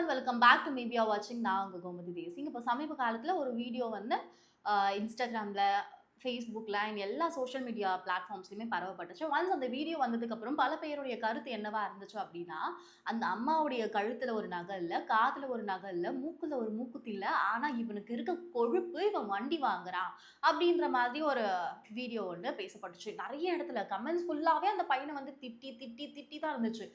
And welcome back to maybe வாட்சிங். நான் உங்கள் கோமதி தேசிங். இப்போ சமீப காலத்தில் ஒரு வீடியோ வந்து இன்ஸ்டாகிராமில், ஃபேஸ்புக்கில் அண்ட் எல்லா சோஷியல் மீடியா பிளாட்ஃபார்ம்ஸ்லையுமே பரவப்பட்டுச்சு. ஒன்ஸ் அந்த வீடியோ வந்ததுக்கப்புறம் பல பேருடைய கருத்து என்னவா இருந்துச்சு அப்படின்னா, அந்த அம்மாவுடைய கழுத்தில் ஒரு நகை இல்லை, காதில் ஒரு நகை இல்லை, மூக்கில் ஒரு மூக்குத்தி இல்லை, ஆனால் இவனுக்கு இருக்க கொழுப்பு இவன் வண்டி வாங்குறான் அப்படின்ற மாதிரி ஒரு வீடியோ ஒன்று பேசப்பட்டுச்சு. நிறைய இடத்துல கமெண்ட்ஸ் ஃபுல்லாகவே அந்த பையனை வந்து திட்டி திட்டி திட்டி தான் இருந்துச்சு.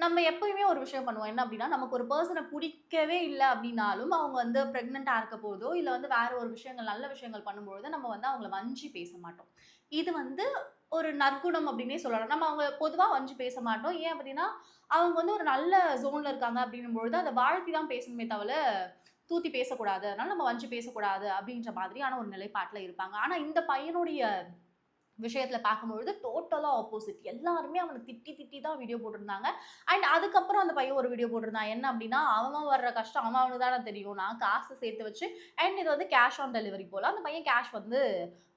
நம்ம எப்பயுமே ஒரு விஷயம் பண்ணுவோம். என்ன அப்படின்னா, நமக்கு ஒரு பெர்சன புடிக்கவே இல்ல அப்படின்னாலும், அவங்க வந்து பிரெக்னன்ட்டா இருக்க போதோ, இல்ல வந்து வேற ஒரு விஷயங்கள், நல்ல விஷயங்கள் பண்ணும்பொழுது, நம்ம வந்து அவங்கள வஞ்சி பேச மாட்டோம். இது வந்து ஒரு நற்குணம் அப்படின்னே சொல்லலாம். நம்ம அவங்க பொதுவா வஞ்சி பேச மாட்டோம். ஏன் அப்படின்னா, அவங்க வந்து ஒரு நல்ல ஜோன்ல இருக்காங்க அப்படின்னும்பொழுது, அத வாழ்த்தி தான் பேசணுமே தவிர, தூத்தி பேசக்கூடாது. அதனால நம்ம வஞ்சி பேசக்கூடாது அப்படின்ற மாதிரியான ஒரு நிலைப்பாட்டுல இருப்பாங்க. ஆனா இந்த பையனுடைய விஷயத்துல பார்க்கும்பொழுது டோட்டலா ஆப்போசிட். எல்லாருமே அவன திட்டி திட்டி தான் வீடியோ போட்டிருந்தாங்க. அண்ட் அதுக்கப்புறம் அந்த பையன் ஒரு வீடியோ போட்டிருந்தான். என்ன அப்டின்னா, அவன் வர்ற கஷ்டம் அவனுக்கு தானே தெரியும். நான் காசு சேர்த்து வச்சு அண்ட் இது வந்து கேஷ் ஆன் டெலிவரி போல. அந்த பையன் கேஷ் வந்து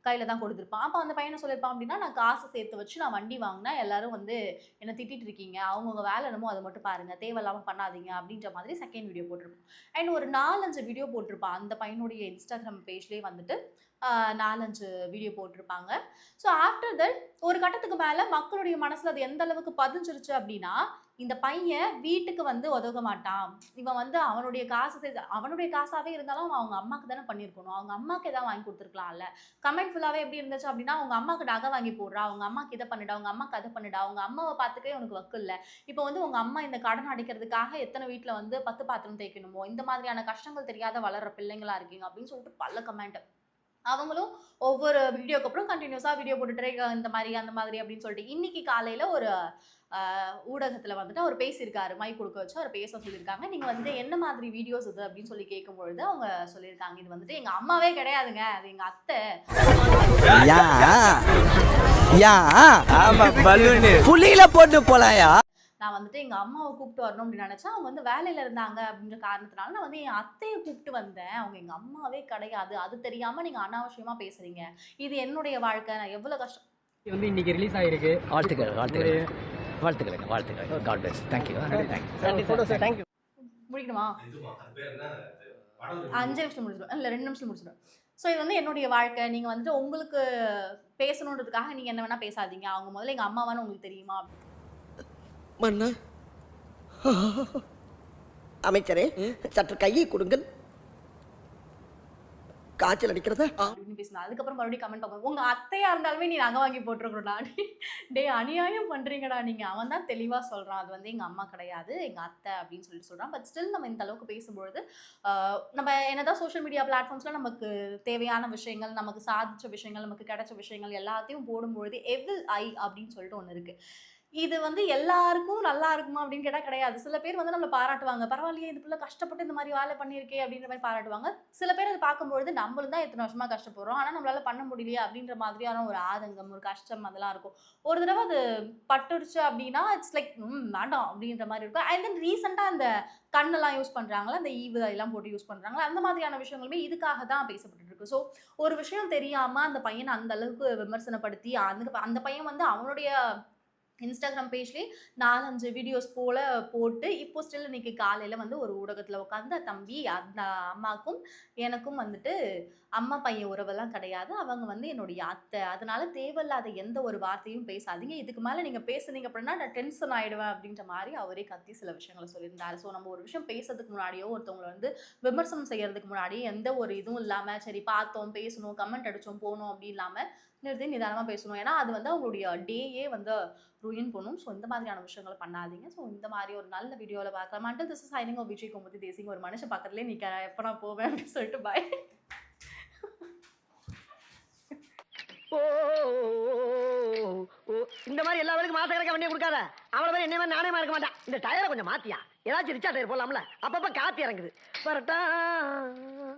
கையில தான் கொடுத்துருப்பான். அப்ப அந்த பையன் என்ன சொல்லியிருப்பான் அப்டின்னா, நான் காசு சேர்த்து வச்சு நான் வண்டி வாங்கினேன். எல்லாரும் வந்து என்ன திட்டிட்டு இருக்கீங்க. அவங்கவங்க வேலை என்னமோ அத மட்டும் பாருங்க. தேவையில்லாம பண்ணாதீங்க அப்டின்ற மாதிரி செகண்ட் வீடியோ போட்டிருப்பான். அண்ட் ஒரு 4, 5 வீடியோ போட்டிருப்பான். அந்த பையனுடைய இன்ஸ்டாகிராம் பேஜ்லயே வந்துட்டு 4, 5 வீடியோ போட்டிருப்பாங்க. ஸோ ஆஃப்டர் தட் ஒரு கட்டத்துக்கு மேல மக்களுடைய மனசுல அது எந்த அளவுக்கு பதிஞ்சிருச்சு அப்படின்னா, இந்த பையன் வீட்டுக்கு வந்து உதவ மாட்டான். இவன் வந்து அவனுடைய காசு அவனுடைய காசாவே இருந்தாலும் அவன் அவங்க அம்மாக்கு தானே பண்ணியிருக்கணும். அவங்க அம்மாக்கு ஏதாவது வாங்கி குடுத்துருக்கலாம்ல. கமெண்ட் ஃபுல்லாவே எப்படி இருந்துச்சு அப்படின்னா, "உங்க அம்மாக்கு நகை வாங்கி போடுறா, உங்க அம்மாக்கு இத பண்ணுடா, உங்க அம்மாக்கு அத பண்ணுடா, உங்க அம்மாவ பார்த்துக்கவே உனக்கு வக்கு இல்ல. இப்போ வந்து உங்க அம்மா இந்த கடன் அடைக்கிறதுக்காக எத்தன வீட்ல வந்து 10 பாத்திரம் தேய்க்கணுமோ, இந்த மாதிரியான கஷ்டங்கள் தெரியாத வளர்ற பிள்ளைங்களா இருக்கீங்க." அப்படின்னு சொல்லிட்டு பல கமெண்ட். அவங்களும் ஒவ்வொரு வீடியோக்கு அப்புறம் கன்டினியூஸா வீடியோ போட்டுட்டே இந்த மாதிரி அந்த மாதிரி அப்படின்னு சொல்லிட்டு இன்னைக்கு காலையில ஒரு ஊடகத்துல வந்துட்டு அவர் பேசியிருக்காரு. மைக் கொடுக்க வச்சு அவர் பேச சொல்லியிருக்காங்க. நீங்க வந்து என்ன மாதிரி வீடியோஸ் இது அப்படின்னு சொல்லி கேட்கும் பொழுது அவங்க சொல்லியிருக்காங்க, இது வந்துட்டு எங்க அம்மாவே கிடையாதுங்க, அது எங்க அத்தை. புலியில போட்டு போலாயா. நான் வந்துட்டு எங்க அம்மாவை கூப்பிட்டு வரணும் அப்படின்னு நினைச்சேன். அவங்க வந்து வேலையில இருந்தாங்க அப்படின்ற காரணத்தினால நான் வந்து என் அத்தையை கூப்பிட்டு வந்தேன். அவங்க எங்க அம்மாவே கிடையாது. அது தெரியாம நீங்க அனாவசியமா பேசுறீங்க. இது என்னுடைய வாழ்க்கை. நான் எவ்வளவு கஷ்டம் வந்து இன்னைக்கு ரிலீஸ் ஆயிருக்கு. வாழ்த்துக்கள் வாழ்த்துக்கள் வாழ்த்துக்கள் வாழ்த்துக்கள். God bless. Thank you. Thank you. முடிக்கணுமா? 5 நிமிஷம் முடிச்சிடும். இல்ல 2 நிமிஷம் முடிச்சிடும். ஸோ இது வந்து என்னுடைய வாழ்க்கை. நீங்க வந்துட்டு உங்களுக்கு பேசணுன்றதுக்காக நீங்க என்ன வேணா பேசாதீங்க. அவங்க முதல்ல எங்க அம்மாவான்னு உங்களுக்கு தெரியுமா? மன்னா அமைச்சரே, சற்று கையை கொடுங்கள். காய்ச்சல் அடிக்கிறதா? அப்படின்னு பேசினா அதுக்கப்புறம் மறுபடியும் கமெண்ட் பார்ப்போம். உங்க அத்தையா இருந்தாலுமே நீ நகை வாங்கி போட்டுருக்கணும்டா. டேய் அநியாயம் பண்றீங்கடா நீங்க. அவன் தான் தெளிவா சொல்றான். அது வந்து எங்க அம்மா கிடையாது, எங்க அத்தை அப்படின்னு சொல்லிட்டு சொல்றான். பட் ஸ்டில் நம்ம இந்த அளவுக்கு பேசும்பொழுது நம்ம என்னதான் சோஷியல் மீடியா பிளாட்ஃபார்ம்ஸ்ல நமக்கு தேவையான விஷயங்கள், நமக்கு சாதிச்ச விஷயங்கள், நமக்கு கிடைச்ச விஷயங்கள் எல்லாத்தையும் போடும்பொழுது எவில் ஐ அப்படின்னு சொல்லிட்டு ஒண்ணு இருக்கு. இது வந்து எல்லாருக்கும் நல்லா இருக்குமா அப்படின்னு கேட்டா கிடையாது. சில பேர் வந்து நம்மள பாராட்டுவாங்க. பரவாயில்லையே இது புள்ள கஷ்டப்பட்டு இந்த மாதிரி வேலை பண்ணியிருக்கே அப்படின்ற மாதிரி பாராட்டுவாங்க. சில பேர் அதை பார்க்கும்பொழுது நம்மளும் தான் இத்தனை வருஷமா கஷ்டப்படுறோம். ஆனா நம்மளால பண்ண முடியலையே அப்படின்ற மாதிரியான ஒரு ஆதங்கம், ஒரு கஷ்டம் அதெல்லாம் இருக்கும். ஒரு தடவை அது பட்டுடுச்சு அப்படின்னா இட்ஸ் லைக் வேண்டாம் அப்படின்ற மாதிரி இருக்கும். அண்ட் தென் ரீசெண்டா அந்த கண்ணெல்லாம் யூஸ் பண்றாங்களா, அந்த ஈவு எல்லாம் போட்டு யூஸ் பண்றாங்களா, அந்த மாதிரியான விஷயங்களுமே இதுக்காக தான் பேசப்பட்டு இருக்கு. ஸோ ஒரு விஷயம் தெரியாம அந்த பையனை அந்த அளவுக்கு விமர்சனப்படுத்தி அந்த பையன் வந்து அவனுடைய இன்ஸ்டாகிராம் பேஜ்லேயே 4, 5 வீடியோஸ் போல போட்டு இப்போ ஸ்டில் இன்னைக்கு காலையில வந்து ஒரு ஊடகத்துல உட்காந்து தம்பி அந்த அம்மாக்கும் எனக்கும் வந்துட்டு அம்மா பையன் உறவெல்லாம் கிடையாது. அவங்க வந்து என்னுடைய அத்தை. அதனால தேவையில்லாத எந்த ஒரு வார்த்தையும் பேசாதீங்க. இதுக்கு மேல நீங்க பேசுனீங்க அப்படின்னா நான் டென்ஷன் ஆயிடுவேன் அப்படின்ற மாதிரி அவரே கத்தி சில விஷயங்களை சொல்லியிருந்தாரு. ஸோ நம்ம ஒரு விஷயம் பேசுறதுக்கு முன்னாடியோ ஒருத்தவங்களை வந்து விமர்சனம் செய்யறதுக்கு முன்னாடியே எந்த ஒரு இதுவும் இல்லாம சரி பார்த்தோம், பேசணும், கமெண்ட் அடிச்சோம், போனோம் அப்படி இல்லாம நிறுத்தி நிதானமா பேசணும். ஏன்னா அது வந்து அவங்களுடைய டேயே வந்து ரூயின் பண்ணும். ஸோ இந்த மாதிரியான விஷயங்களை பண்ணாதீங்க. ஸோ இந்த மாதிரி ஒரு நல்ல வீடியோவில் பார்க்கலாம். Until this is signing off Vijay Gomathi Desingh. ஒரு மனுஷன் பக்கத்துலேயே நிற்கிற எப்போ நான் போவேன் அப்படின்னு சொல்லிட்டு பாய். இந்த மாதிரி எல்லா பேருக்கும் மாச கணக்கா வண்டியை கொடுக்காத. அவளை மாதிரி என்ன நானே இருக்க மாட்டேன். இந்த டயரை கொஞ்சம் மாத்தியா, ஏதாச்சும் ரிச்சா டயர் போடலாம்ல. அப்பப்ப காத்து இறங்குது.